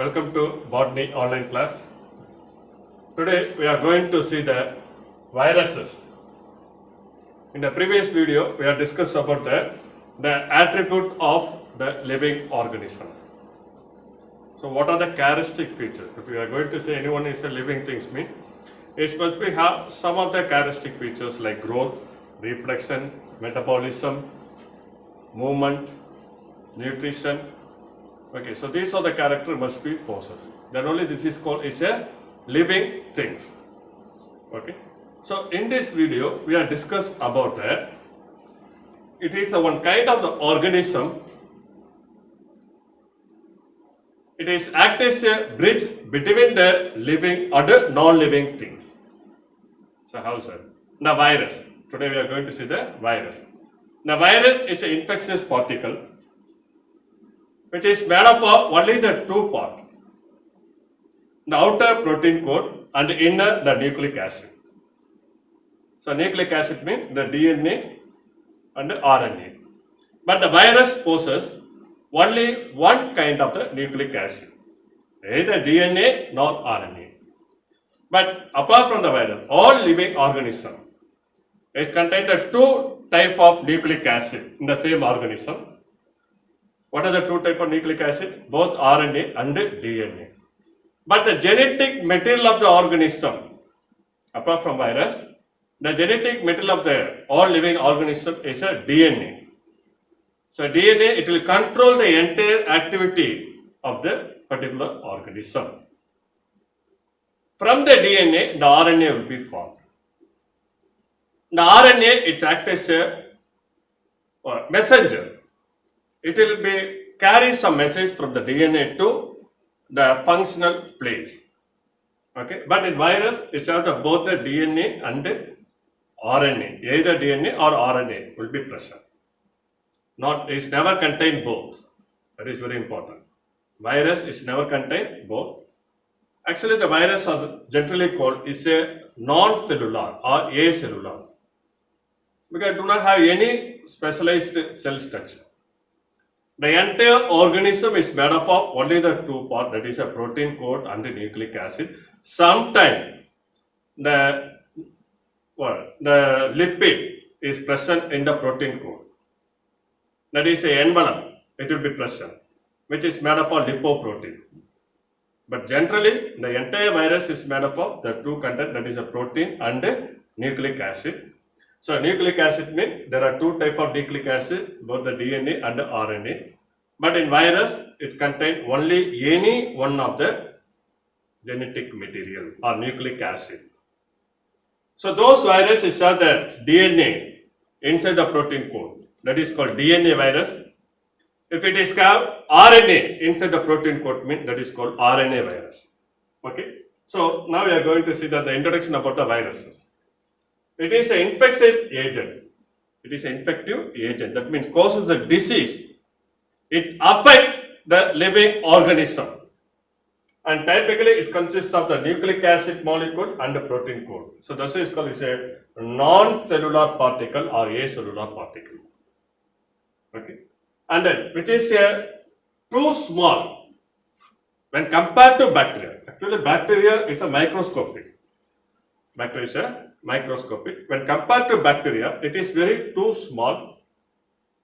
welcome to Botany online class. Today we are going to see the viruses. In the previous video we have discussed about the attribute of the living organism. So what are the characteristic features? If we are going to say anyone is a living thing, mean it must be have some of the characteristic features like growth, reproduction, metabolism, movement, nutrition. Okay, so these are the character must be possessed. Then only this is called is a living things. Okay, so in this video we are discuss about that. It is a one kind of the organism. It is act as a bridge between the living and the non-living things. So how sir? The virus. Today we are going to see the virus. The virus is an infectious particle which is made up of only the two parts, the outer protein coat and the inner the nucleic acid. So nucleic acid means the DNA and the RNA. But the virus possesses only one kind of the nucleic acid, neither DNA nor RNA. But apart from the virus, all living organisms is contain the two type of nucleic acid in the same organism. What are the two types of nucleic acid? Both RNA and DNA. But the genetic material of the organism, apart from virus, the genetic material of the all living organism is a DNA. So DNA, it will control the entire activity of the particular organism. From the DNA, the RNA will be formed. The RNA, it acts as a messenger. It will be carry some message from the DNA to the functional place. Okay, but in virus, it's either both the DNA and RNA. Either DNA or RNA will be present. It's never contain both. That is very important. Virus is never contain both. Actually, the virus are generally called is a non-cellular or acellular because do not have any specialized cell structure. The entire organism is made up of only the two parts, that is a protein coat and the nucleic acid. Sometimes the lipid is present in the protein coat. That is a envelope, it will be present, which is made up of lipoprotein. But generally, the entire virus is made up of the two content, that is a protein and a nucleic acid. So nucleic acid means there are two types of nucleic acid, both the DNA and the RNA. But in virus, it contains only any one of the genetic material or nucleic acid. So those viruses are the DNA inside the protein coat. That is called DNA virus. If it is called RNA inside the protein coat, means that is called RNA virus. Okay. So now we are going to see that the introduction about the viruses. It is an infectious agent. It is an infective agent. That means causes the disease. It affects the living organism. And typically it consists of the nucleic acid molecule and the protein coat. So this is called is a non-cellular particle or acellular particle. Okay. And then which is too small when compared to bacteria. Actually bacteria is a microscopic. Bacteria is a microscopic. When compared to bacteria, it is very too small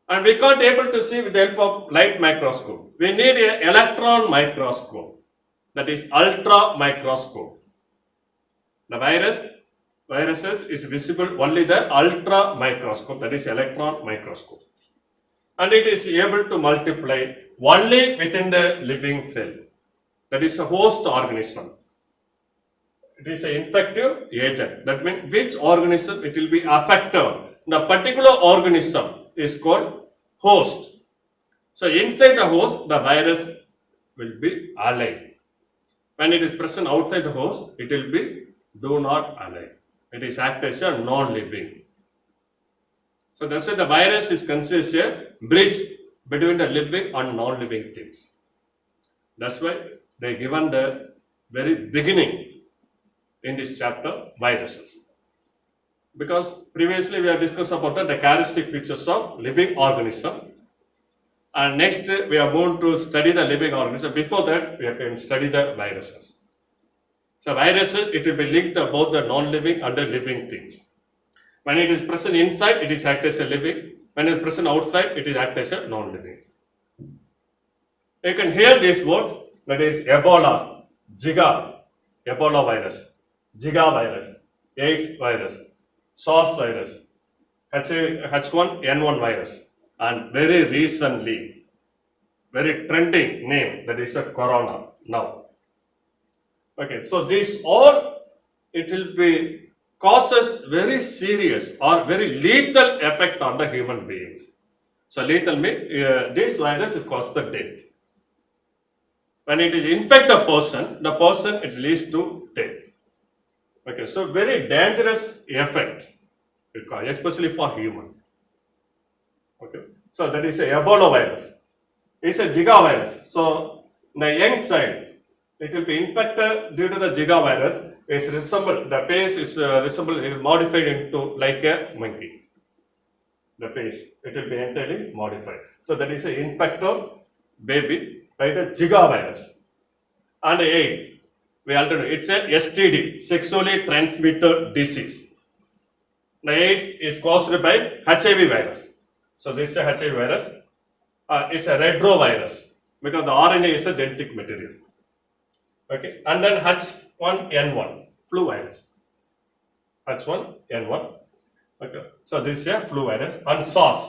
and we can't able to see with the help of light microscope. We need an electron microscope, that is ultra microscope. The viruses is visible only the ultra microscope, that is electron microscope, and it is able to multiply only within the living cell, that is a host organism. It is an infective agent. That means which organism it will be affected. The particular organism is called host. So inside the host, the virus will be alive. When it is present outside the host, it will be do not alive. It is act as a non-living. So that's why the virus is considered a bridge between the living and non-living things. That's why they given the very beginning in this chapter viruses, because previously we have discussed about the characteristic features of living organism. And next, we are going to study the living organism. Before that, we can study the viruses. So viruses, it will be linked to both the non-living and the living things. When it is present inside, it is act as a living. When it is present outside, it is act as a non-living. You can hear these words, that is Ebola, Zika, Ebola virus, Zika virus, AIDS virus, SARS virus, H1N1 virus, and very recently, very trending name, that is a corona now. Okay, so this all, it will be causes very serious or very lethal effect on the human beings. So lethal means this virus will cause the death. When it is infect the person it leads to death. Okay, so very dangerous effect, especially for human. Okay, so that is a Ebola virus. It's a Zika virus. So the young child, it will be infected due to the Zika virus. The face is modified into like a monkey. The face, it will be entirely modified. So that is an infected baby by the Zika virus. And AIDS, we already know, it's a STD, sexually transmitted disease. The AIDS is caused by HIV virus. So this is a HIV virus. It's a retrovirus because the RNA is a genetic material. Okay, and then H1N1, flu virus. H1N1. Okay, so this is a flu virus. And SARS,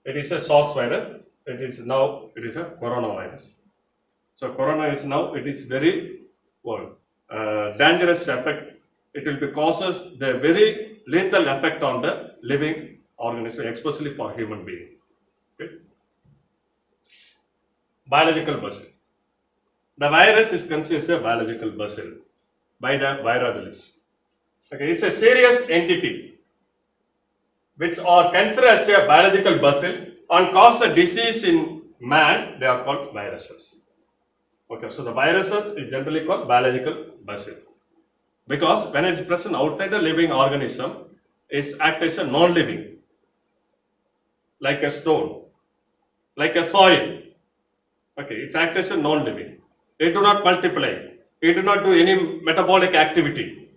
it is a SARS virus. It is a coronavirus. So corona is now, it is very dangerous effect. It will be causes the very lethal effect on the living organism, especially for human being. Okay. Biological bacil. The virus is considered a biological bacil by the virologists. Okay, it's a serious entity which are considered as a biological bacil and cause a disease in man. They are called viruses. Okay, so the viruses is generally called biological bacil because when it is present outside the living organism, it acts as a non-living, like a stone, like a soil. Okay, it acts as a non-living. It do not multiply. It do not do any metabolic activity.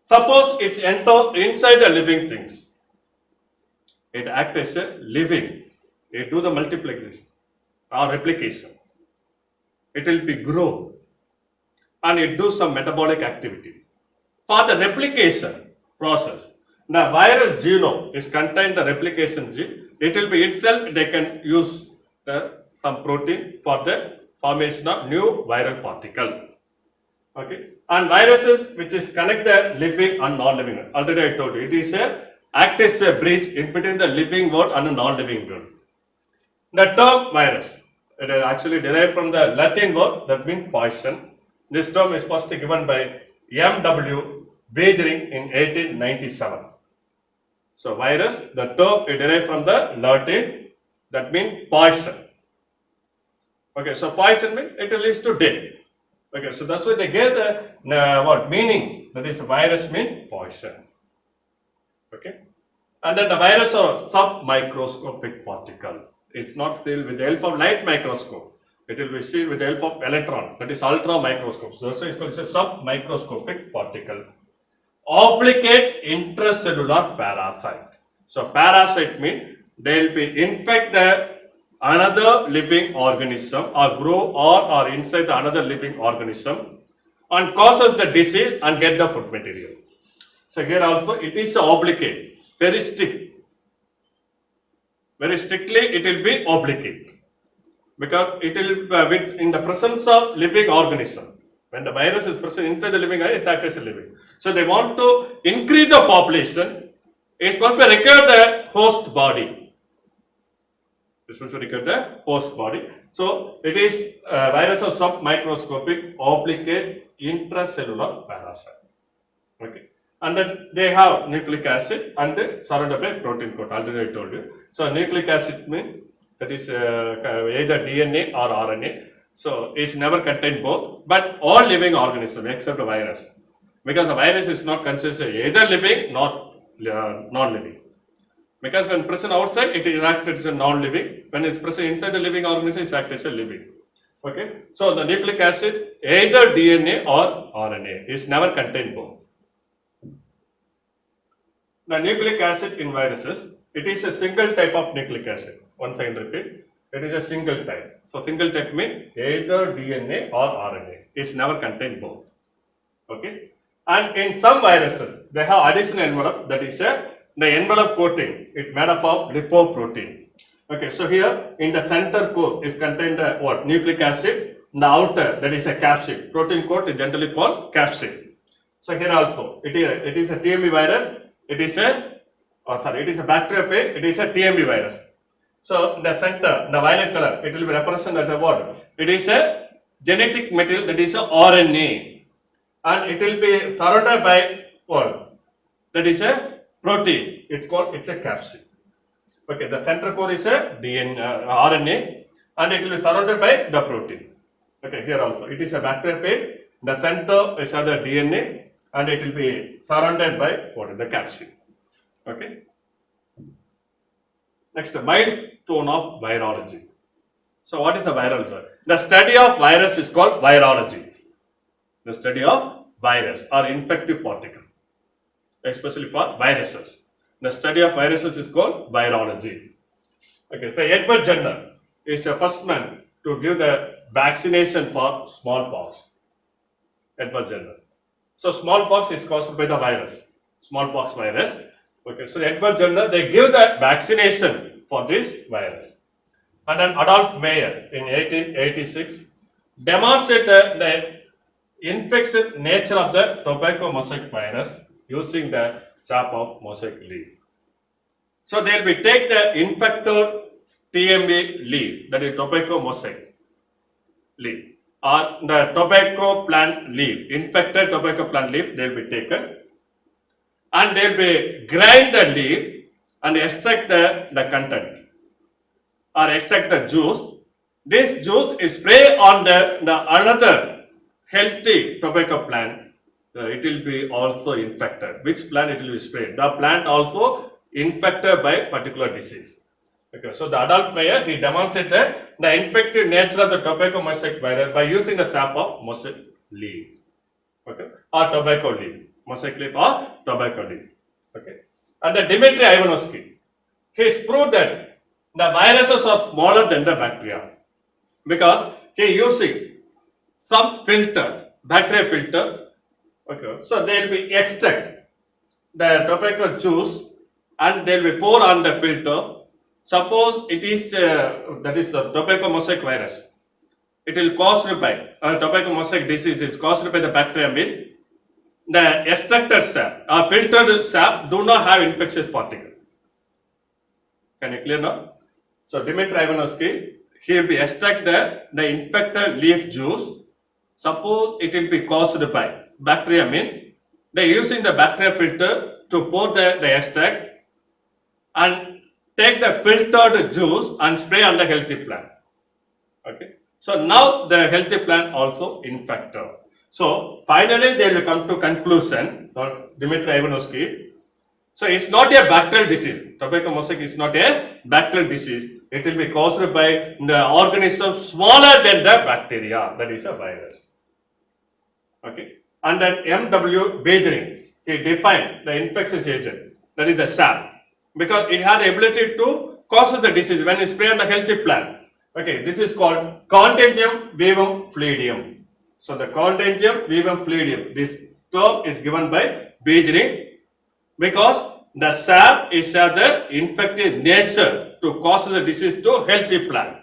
Suppose it's inside the living things. It acts as a living. It do the multiplication or replication. It will be grow and it do some metabolic activity. For the replication process, the viral genome is contained the replication gene. It will be itself, they can use some protein for the formation of new viral particle. Okay, and viruses which is connected living and non-living. Already I told you, it is act as a bridge in between the living world and the non-living world. The term virus, it is actually derived from the Latin word that means poison. This term is first given by M.W. Beijing in 1897. So virus, the term is derived from the Latin that means poison. Okay, so poison means it leads to death. Okay, so that's why they gave the meaning, that is virus means poison. Okay, and then the virus are submicroscopic particle. It's not seen with the help of light microscope. It will be seen with the help of electron, that is ultra microscope. So that's why it's called a submicroscopic particle. Obligate intracellular parasite. So parasite means they will be infect another living organism or grow or inside the another living organism and causes the disease and get the food material. So here also it is obligate, very strict. Very strictly it will be obligate because it will in the presence of living organism. When the virus is present inside the living, it acts as a living. So they want to increase the population. It's going to require the host body. It's going to require the host body. So it is virus of submicroscopic obligate intracellular parasite. Okay. And then they have nucleic acid and surrounded by protein coat. Already I told you. So nucleic acid means that is either DNA or RNA. So it's never contained both, but all living organisms except the virus, because the virus is not considered either living nor non-living. Because when present outside, it is acted as a non-living. When it's present inside the living organism, it's acted as a living. Okay. So the nucleic acid, either DNA or RNA, is never contained both. The nucleic acid in viruses, it is a single type of nucleic acid. Once I repeat, it is a single type. So single type means either DNA or RNA. It's never contained both. Okay. And in some viruses, they have additional envelope, that is the envelope coating. It made up of lipoprotein. Okay, so here in the center core is contained what? Nucleic acid. In the outer, that is a capsid. Protein coat is generally called capsid. So here also, it is a TMB virus. It is a bacteriophage. It is a TMB virus. So in the center, the violet color, it will be represented as what? It is a genetic material, that is a RNA, and it will be surrounded by what? That is a protein. It's a capsid. Okay, the center core is a RNA, and it will be surrounded by the protein. Okay, here also it is a bacteriophage. The center is the DNA, and it will be surrounded by what? The capsid. Okay. Next, the milestone of virology. So, what is the virology? The study of virus is called virology. The study of virus or infective particle, especially for viruses. The study of viruses is called virology. Okay, so Edward Jenner is the first man to give the vaccination for smallpox. Edward Jenner. So smallpox is caused by the virus, smallpox virus. Okay, so Edward Jenner, they give the vaccination for this virus. And then Adolf Meyer in 1886 demonstrated the infectious nature of the tobacco mosaic virus using the sap of mosaic leaf. So they will take the infected TMB leaf, that is tobacco mosaic leaf, or the tobacco plant leaf, infected tobacco plant leaf, they will be taken, and they will be grind the leaf and extract the content or extract the juice. This juice is spray on the another healthy tobacco plant. It will be also infected. Which plant it will be sprayed? The plant also infected by particular disease. Okay, so the Adolf Meyer, he demonstrated the infective nature of the tobacco mosaic virus by using the sap of mosaic leaf, okay, or tobacco leaf, mosaic leaf or tobacco leaf. Okay, and the Dmitry Ivanovsky, he has proved that the viruses are smaller than the bacteria because he using some filter, bacteria filter. Okay, so they will be extract the tobacco juice and they will be pour on the filter. Suppose it is that is the tobacco mosaic virus. It will caused by tobacco mosaic disease is caused by the bacteria. Mean the extracted sap or filtered sap do not have infectious particle. Can you clear now? So Dmitry Ivanovsky, he will be extract the infected leaf juice. Suppose it will be caused by bacteria. Mean they using the bacteria filter to pour the extract and take the filtered juice and spray on the healthy plant. Okay. So now the healthy plant also infected. So finally they will come to conclusion, Dmitry Ivanovsky. So it's not a bacterial disease. Tobacco mosaic is not a bacterial disease. It will be caused by the organism smaller than the bacteria. That is a virus. Okay. And then M.W. Beijing, he defined the infectious agent. That is the sap. Because it has the ability to cause the disease when you spray on the healthy plant. Okay, this is called Contagium vivum fluidium. So the Contagium vivum fluidium, this term is given by Beijing because the sap is the infective nature to cause the disease to healthy plant.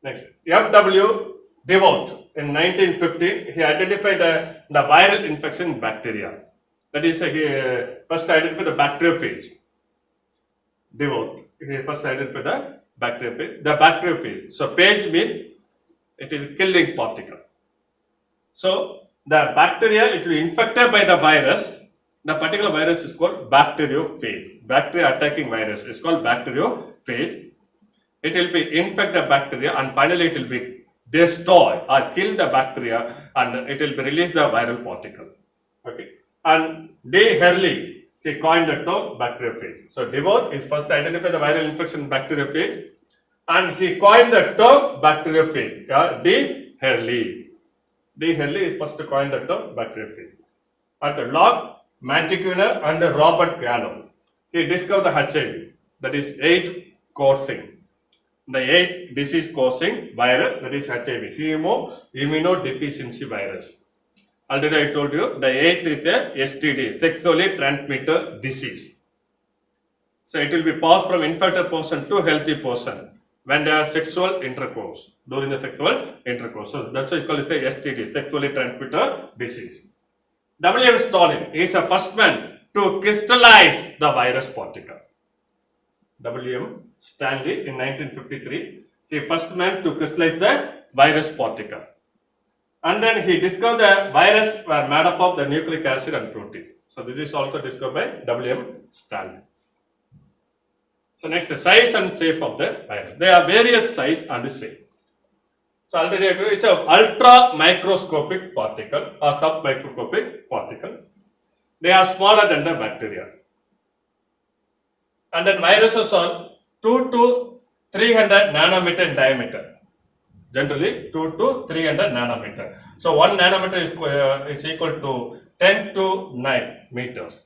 Next, F.W. Devout in 1950, he identified the viral infection in bacteria. That is, he first identified the bacteriophage. Devout, he first identified the bacteriophage. The bacteriophage. So, phage means it is killing particle. So, the bacteria, it will be infected by the virus. The particular virus is called bacteriophage. Bacteria attacking virus is called bacteriophage. It will be infect the bacteria and finally it will be destroy or kill the bacteria and it will be release the viral particle. Okay. And De Herle, he coined the term bacteriophage. So Devore is first identified the viral infection in bacteriophage, and he coined the term bacteriophage. D. Hurley. D. Hurley is first coined the term bacteriophage. And Locke, Mantequiner, and Robert Gallo, he discovered the HIV, that is AIDS causing. The AIDS disease causing virus, that is HIV, immunodeficiency virus. Already I told you the AIDS is a STD, sexually transmitted disease. So it will be passed from infected person to healthy person when they are sexual intercourse, during the sexual intercourse. So that's why it's called a STD, sexually transmitted disease. W.M. Stalin is the first man to crystallize the virus particle. W.M. Stanley in 1953, he first man to crystallize the virus particle. And then he discovered the virus were made up of the nucleic acid and protein. So this is also discovered by W.M. Stanley. So next, the size and shape of the virus. There are various size and shape. So already I told you, it's an ultra microscopic particle or submicroscopic particle. They are smaller than the bacteria. And then viruses are 2 to 300 nanometer in diameter. Generally 2 to 300 nanometer. So 1 nanometer is equal to 10 to 9 meters.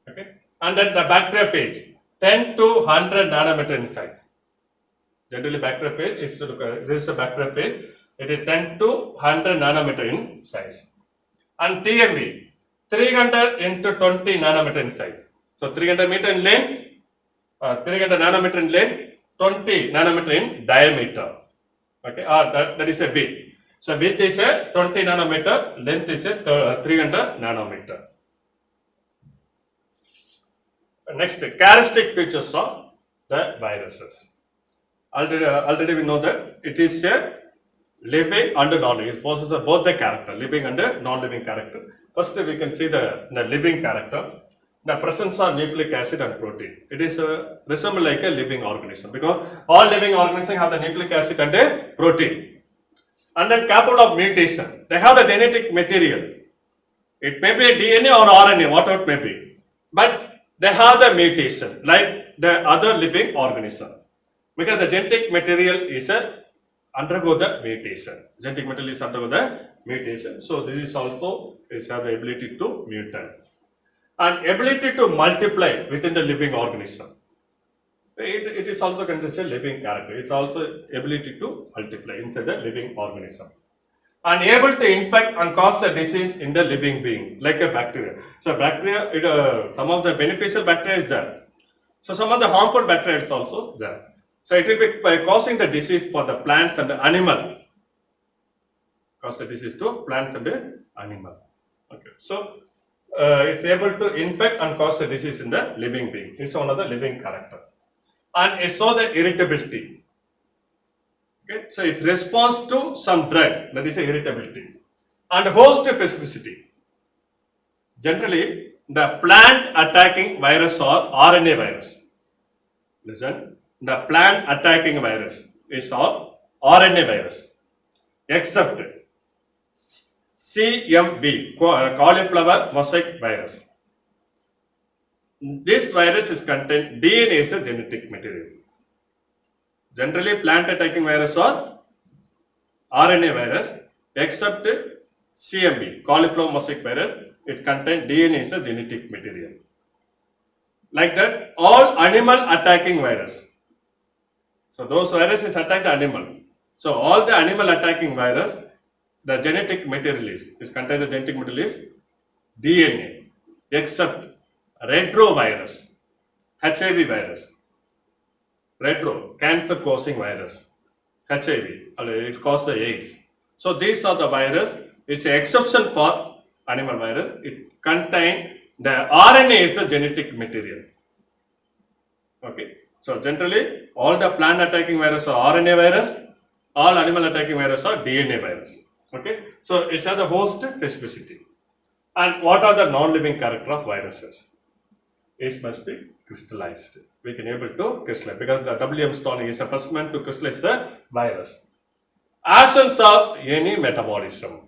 Okay. And then the bacteriophage, 10 to 100 nanometer in size. Generally bacteriophage is, this is a bacteriophage, it is 10 to 100 nanometer in size. And TMV, 300 into 20 nanometer in size. So 300 meter in length, 300 nanometer in length, 20 nanometer in diameter. Okay, that is a width. So width is a 20 nanometer, length is a 300 nanometer. Next, characteristic features of the viruses. Already we know that it is a living and non-living. It possesses both the character, living and non-living character. First, we can see the living character. The presence of nucleic acid and protein. It is resemble like a living organism, because all living organisms have the nucleic acid and a protein. And then capable of mutation. They have the genetic material. It may be a DNA or RNA, whatever it may be. But they have the mutation like the other living organism. Because the genetic material is undergo the mutation. Genetic material is undergo the mutation. So this is also is have the ability to mutate. And ability to multiply within the living organism. It is also considered living character. It's also ability to multiply inside the living organism. And able to infect and cause a disease in the living being, like a bacteria. So bacteria, some of the beneficial bacteria is there. So some of the harmful bacteria is also there. So it will be by causing the disease for the plants and the animal. Cause the disease to plants and the animal. Okay. So it's able to infect and cause the disease in the living being. It's one of the living character. And it shows the irritability. Okay, so it responds to some drug, that is irritability. And host specificity. Generally, the plant attacking virus or RNA virus. Listen, the plant attacking virus is or RNA virus, except CMV, cauliflower mosaic virus. This virus is contained DNA is the genetic material. Generally, plant attacking virus or RNA virus, except CMV, cauliflower mosaic virus, it contains DNA is the genetic material. Like that, all animal attacking virus. So those viruses attack the animal. So all the animal attacking virus, the genetic material is contained the genetic material is DNA, except retrovirus, HIV virus, retro, cancer causing virus, HIV, it causes the AIDS. So these are the virus, it's an exception for animal virus, it contains the RNA is the genetic material. Okay, so generally all the plant attacking virus are RNA virus, all animal attacking virus are DNA virus. Okay, so it has the host specificity. And what are the non-living character of viruses? It must be crystallized. We can able to crystallize because the W.M. Stalin is the first man to crystallize the virus. Absence of any metabolism.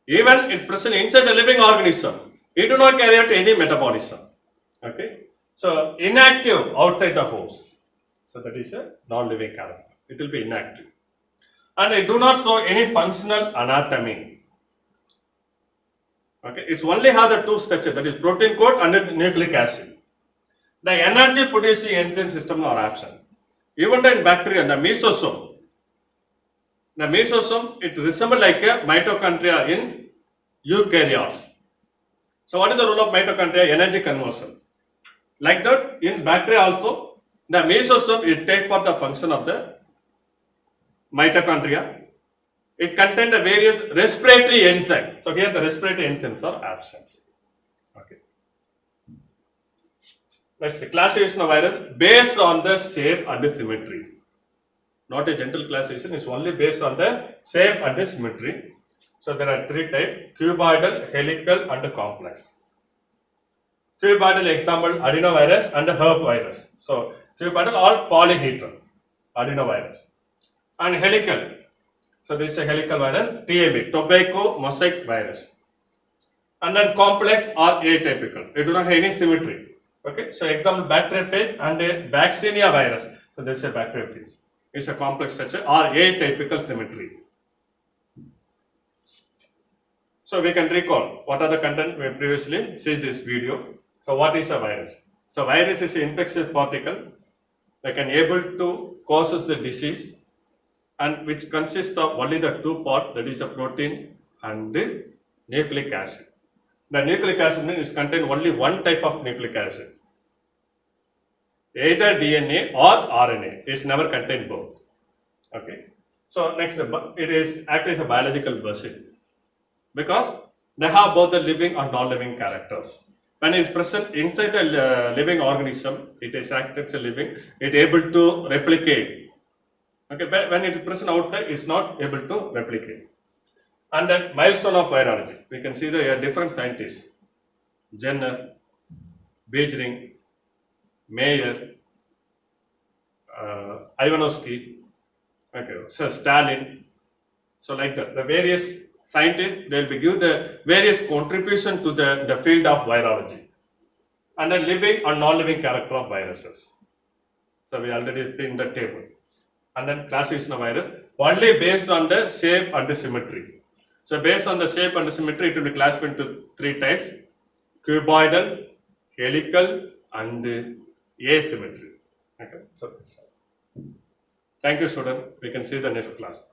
Even it's present inside the living organism, It do not carry out any metabolism. Okay. So inactive outside the host. So that is a non-living character. It will be inactive. And it do not show any functional anatomy. Okay. It's only have the two structure, that is protein coat and nucleic acid. The energy producing enzyme system are absent. Even in bacteria, the mesosome, it resembles like a mitochondria in eukaryotes. So what is the role of mitochondria? Energy conversion. Like that, in bacteria also, the mesosome it take part the function of the mitochondria. It contains the various respiratory enzymes. So here the respiratory enzymes are absent. Okay. Next, classification of virus based on the shape and the symmetry. Not a general classification, it's only based on the shape and the symmetry. So there are three types: cuboidal, helical, and complex. Cuboidal example adenovirus and herpesvirus. So cuboidal or polyhedral adenovirus. And helical. So this is a helical virus, TMV, tobacco mosaic virus. And then complex or atypical. It do not have any symmetry. Okay. So example bacteriophage and a vaccinia virus. So this is a bacteriophage. It's a complex structure or atypical symmetry. So we can recall what are the content we previously seen this video. So what is a virus? So virus is an infectious particle that can able to causes the disease and which consists of only the two part, that is a protein and the nucleic acid. The nucleic acid is contain only one type of nucleic acid. Either DNA or RNA is never contain both. Okay. So next, it is act as a biological bacil because they have both the living and non-living characters. When it is present inside the living organism, it is active as a living, it is able to replicate. Okay, but when it is present outside, it is not able to replicate. And then milestone of virology, we can see the different scientists: Jenner, Beijing, Mayer, Ivanovsky, okay, so Stalin. So like that, the various scientists, they will give the various contribution to the field of virology and the living and non-living character of viruses. So we already seen the table. And then classification of virus only based on the shape and the symmetry. So based on the shape and the symmetry, it will be classified into three types: cuboidal, helical, and asymmetry. Okay. So thank you, student. We can see the next class.